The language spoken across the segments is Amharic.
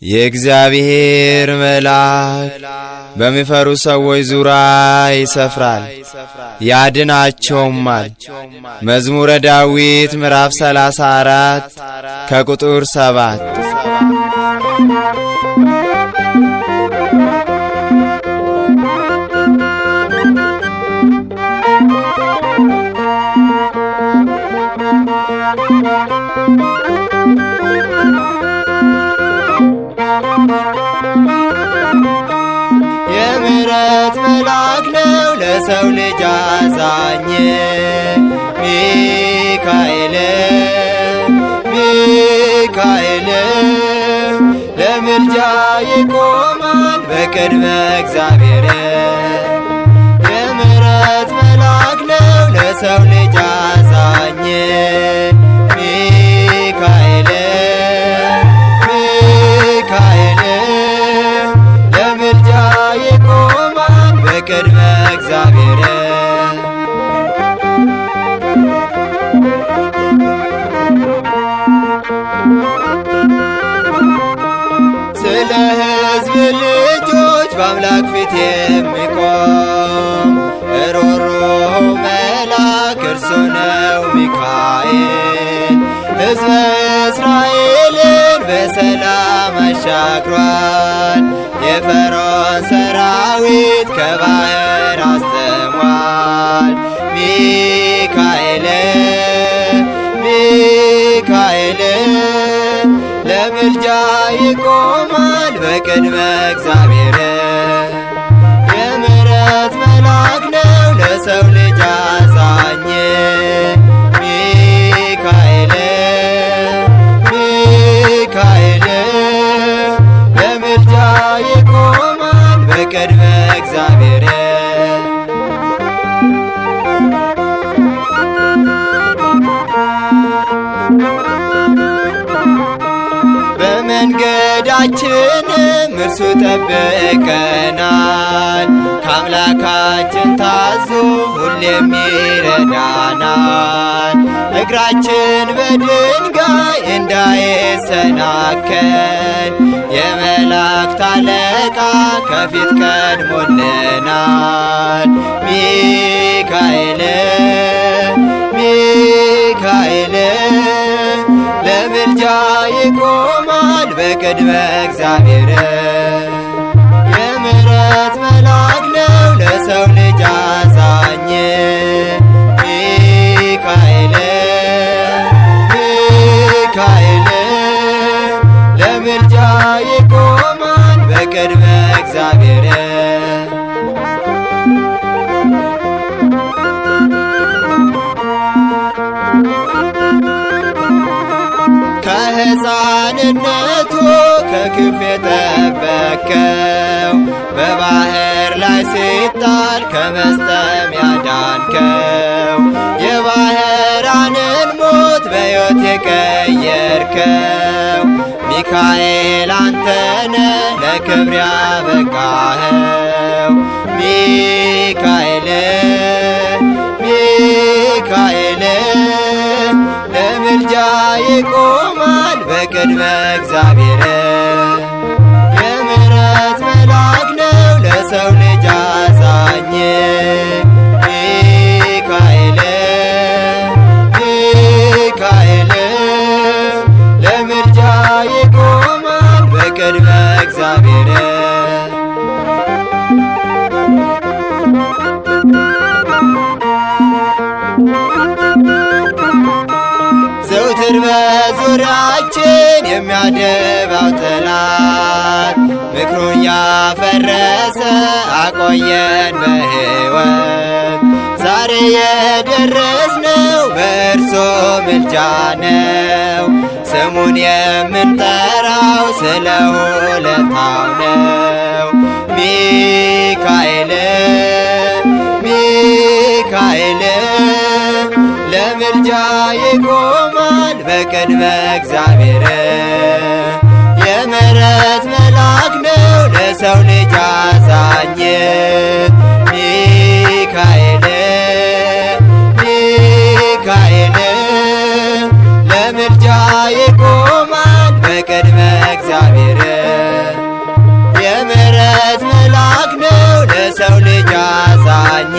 የእግዚአብሔር መልአክ በሚፈሩ ሰዎች ዙሪያ ይሰፍራል ያድናቸውማል። መዝሙረ ዳዊት ምዕራፍ 34 ከቁጥር 7። የምሕረት መልአክ ነው ለሰው ልጅ አዛኝ ሚካኤል ለምልጃ ይቆማል በቅድመ እግዚአብሔር። የምሕረት መልአክ ነው ለሰው ልጅ አዛኝ ሚካኤል ለምልጃ ይቆማል በቅድመ እግዚአብሔር። ስለ ሕዝብ ልጆች በአምላክ ፊት የሚቆም ሮሮ መልአክ እርሱ ነው ሚካኤል። ሕዝበ እስራኤልን በሰላም አሻግሯል። የፈርዖን ሰራዊት ከባህር አስጥሟል። ሚካኤል ለምልጃ ይቆማል በቅድመ እግዚአብሔር። የምሕረት መልአክ ነው ለሰው ልጅ አዛኝ ሚካኤል ለምልጃ ይቆማል በቅድመ እግዚአብሔር። በመንገዳችንም እርሱ ጠብቀናል። ከአምላካችን ታዞ ሁሌም ይረዳናል። እግራችን በድንጋይ እንዳይሰናከል የመላእክት አለቃ ከፊት ቀድሞልናል። ሚካኤል ለምልጃ ይቆማል በቅድመ እግዚአብሔር። የምሕረት መልአክ ነው ለሰው ልጅ አዛኝ ሚካኤል ለምልጃ ይቆማል በቅድመ እግዚአብሔር። ከሕፃንነቱ ከክፉ የጠበቅከው በባህር ላይ ሲጣል ከመስጠም ያዳንከው የባህራንን ሞት በሕይወት የቀየርከው ሚካኤል አንተነ ለክብር ያበቃኸው። ሚካኤል ለምልጃ ይቆማል በቅድመ እግዚአብሔር። የምሕረት መልአክ ነው ለሰው ልጅ አዛኝ ሚካኤል ለምልጃ ይቆማል በቅድመ እግዚአብሔር። ዘውትር በዙሪያችን የሚያደባው ጠላት ምክሩን ያፈረሰ አቆየን በሕይወት። ዛሬ የደረስነው በእርሱ ምልጃ ነው። ስሙን የምንጠራው ስለ ውለታው ነው። ሚካኤል ለምልጃ ይቆማል በቅድመ እግዚአብሔር። የምሕረት መልአክ ነው ለሰው ልጅ አዛኝ ሚካኤል ለምልጃ ይቆማል በቅድመ እግዚአብሔር። የምሕረት መልአክ ነው ለሰው ልጅ አዛኝ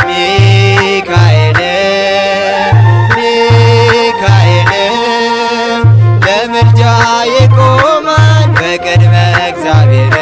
ሚካኤል ሚካኤል ለምልጃ ይቆማል በቅድመ እግዚአብሔር